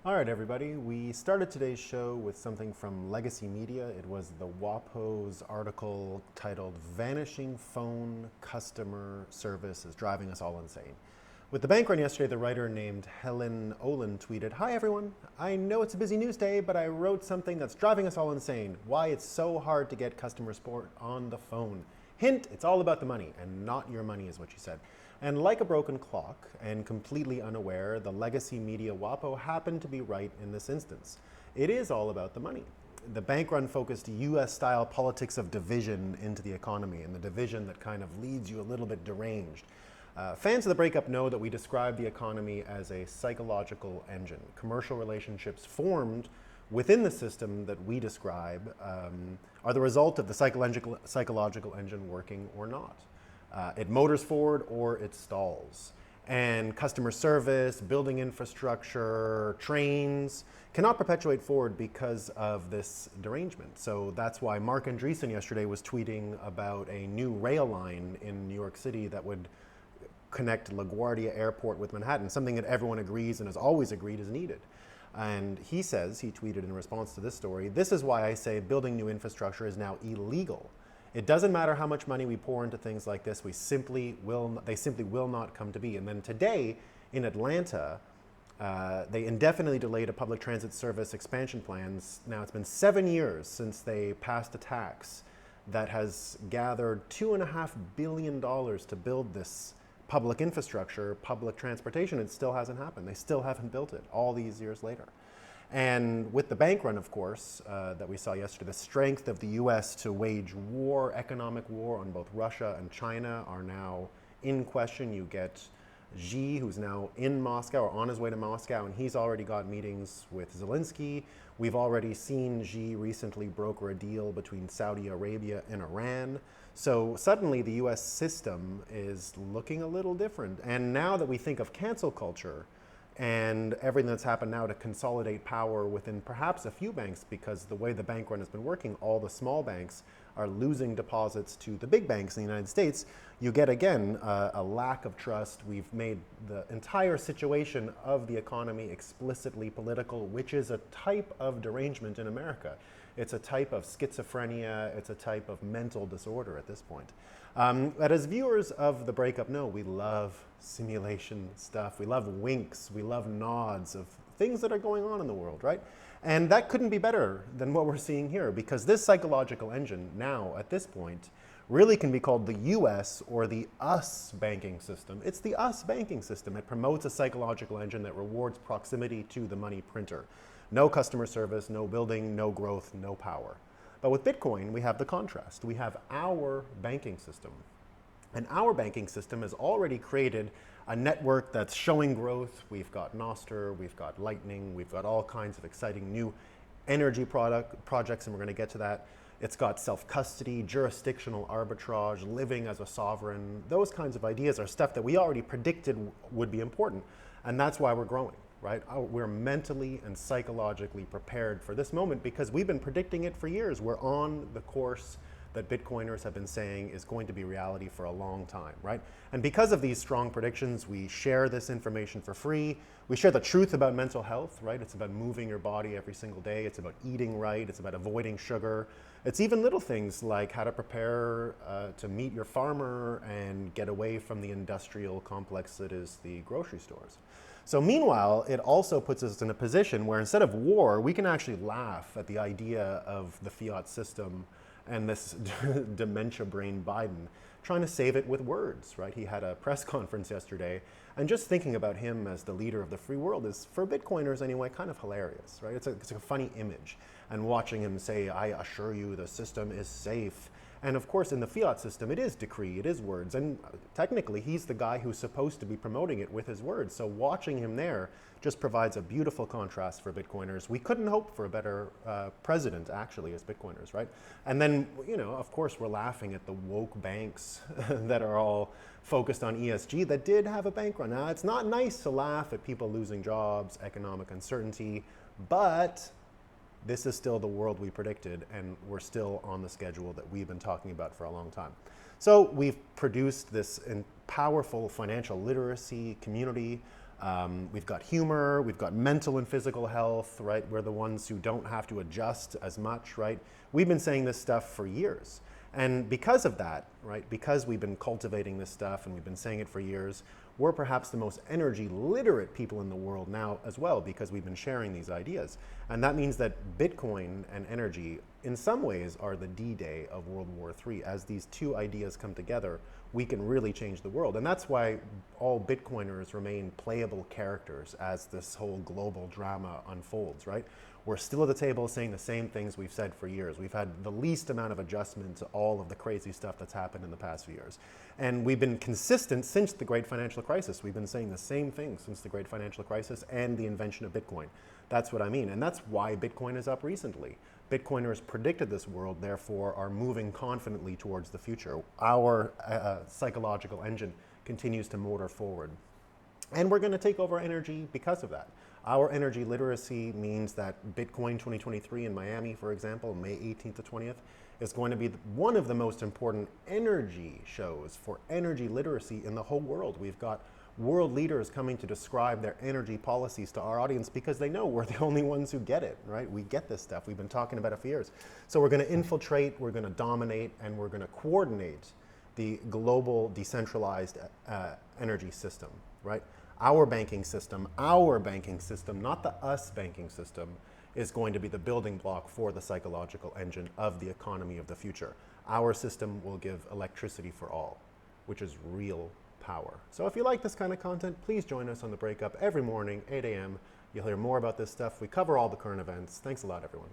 All right, everybody. We started today's show with something from Legacy Media. It was the WaPo's article titled Vanishing Phone Customer Service is Driving Us All Insane. With the bank run yesterday, the writer named Helaine Olen tweeted, "Hi everyone, I know it's a busy news day, but I wrote something that's driving us all insane. Why it's so hard to get customer support on the phone. Hint, it's all about the money, and not your money," is what she said. And like a broken clock, and completely unaware, the Legacy Media WaPo happened to be right in this instance. It is all about the money. The bank run focused US-style politics of division into the economy, and the division that kind of leads you a little bit deranged. Fans of the Breakup know that we describe the economy as a psychological engine. Commercial relationships formed within the system that we describe are the result of the psychological engine working or not. It motors forward or it stalls. And customer service, building infrastructure, trains cannot perpetuate forward because of this derangement. So that's why Mark Andreessen yesterday was tweeting about a new rail line in New York City that would connect LaGuardia Airport with Manhattan, something that everyone agrees and has always agreed is needed. And he says, he tweeted in response to this story, "This is why I say building new infrastructure is now illegal. It doesn't matter how much money we pour into things like this, they simply will not come to be." And then today in Atlanta, they indefinitely delayed a public transit service expansion plans. Now it's been 7 years since they passed a tax that has gathered $2.5 billion to build this public infrastructure, public transportation. It still hasn't happened. They still haven't built it all these years later. And with the bank run, of course, that we saw yesterday, the strength of the US to wage war, economic war on both Russia and China are now in question. You get Xi, who's now in Moscow or on his way to Moscow, and he's already got meetings with Zelensky. We've already seen Xi recently broker a deal between Saudi Arabia and Iran. So suddenly the US system is looking a little different. And now that we think of cancel culture, and everything that's happened now to consolidate power within perhaps a few banks, because the way the bank run has been working, all the small banks are losing deposits to the big banks in the United States, you get again a lack of trust. We've made the entire situation of the economy explicitly political, which is a type of derangement in America. It's a type of schizophrenia, it's a type of mental disorder at this point. But as viewers of the Breakup know, we love simulation stuff. We love winks, we love nods of things that are going on in the world, right? And that couldn't be better than what we're seeing here, because this psychological engine now, at this point, really can be called the US or the us banking system. It's the us banking system. It promotes a psychological engine that rewards proximity to the money printer. No customer service, no building, no growth, no power. But with Bitcoin, we have the contrast. We have our banking system. And our banking system has already created a network that's showing growth. We've got Nostr, we've got Lightning, we've got all kinds of exciting new energy projects, and we're going to get to that. It's got self-custody, jurisdictional arbitrage, living as a sovereign. Those kinds of ideas are stuff that we already predicted would be important, and that's why we're growing. Right? We're mentally and psychologically prepared for this moment because we've been predicting it for years. We're on the course that Bitcoiners have been saying is going to be reality for a long time, right? And because of these strong predictions, we share this information for free. We share the truth about mental health, right? It's about moving your body every single day. It's about eating right. It's about avoiding sugar. It's even little things like how to prepare to meet your farmer and get away from the industrial complex that is the grocery stores. So meanwhile, it also puts us in a position where instead of war, we can actually laugh at the idea of the Fiat System and this dementia brain Biden trying to save it with words, right? He had a press conference yesterday, and just thinking about him as the leader of the free world is, for Bitcoiners anyway, kind of hilarious, right? It's a funny image. And watching him say, "I assure you the system is safe." And of course, in the fiat system, it is decree, it is words. And technically, he's the guy who's supposed to be promoting it with his words. So watching him there just provides a beautiful contrast for Bitcoiners. We couldn't hope for a better president, actually, as Bitcoiners, right? And then, of course, we're laughing at the woke banks that are all focused on ESG that did have a bank run. Now, it's not nice to laugh at people losing jobs, economic uncertainty, but this is still the world we predicted, and we're still on the schedule that we've been talking about for a long time. So we've produced this powerful financial literacy community We've got humor, we've got mental and physical health, right? We're the ones who don't have to adjust as much, right? We've been saying this stuff for years. And because of that, right, because we've been cultivating this stuff and we've been saying it for years, we're perhaps the most energy literate people in the world now as well, because we've been sharing these ideas. And that means that Bitcoin and energy in some ways are the D-Day of World War III. As these two ideas come together, we can really change the world. And that's why all Bitcoiners remain playable characters as this whole global drama unfolds, right? We're still at the table saying the same things we've said for years. We've had the least amount of adjustment to all of the crazy stuff that's happened in the past few years. And we've been consistent since the Great Financial Crisis. We've been saying the same thing since the Great Financial Crisis and the invention of Bitcoin. That's what I mean. And that's why Bitcoin is up recently. Bitcoiners predicted this world, therefore are moving confidently towards the future. Our psychological engine continues to motor forward. And we're going to take over energy because of that. Our energy literacy means that Bitcoin 2023 in Miami, for example, May 18th to 20th, is going to be one of the most important energy shows for energy literacy in the whole world. We've got world leaders coming to describe their energy policies to our audience because they know we're the only ones who get it, right? We get this stuff. We've been talking about it for years. So we're going to infiltrate, we're going to dominate, and we're going to coordinate the global decentralized energy system, right? Our banking system, not the us banking system, is going to be the building block for the psychological engine of the economy of the future. Our system will give electricity for all, which is real power. So if you like this kind of content, please join us on The Breakup every morning, 8 a.m. You'll hear more about this stuff. We cover all the current events. Thanks a lot, everyone.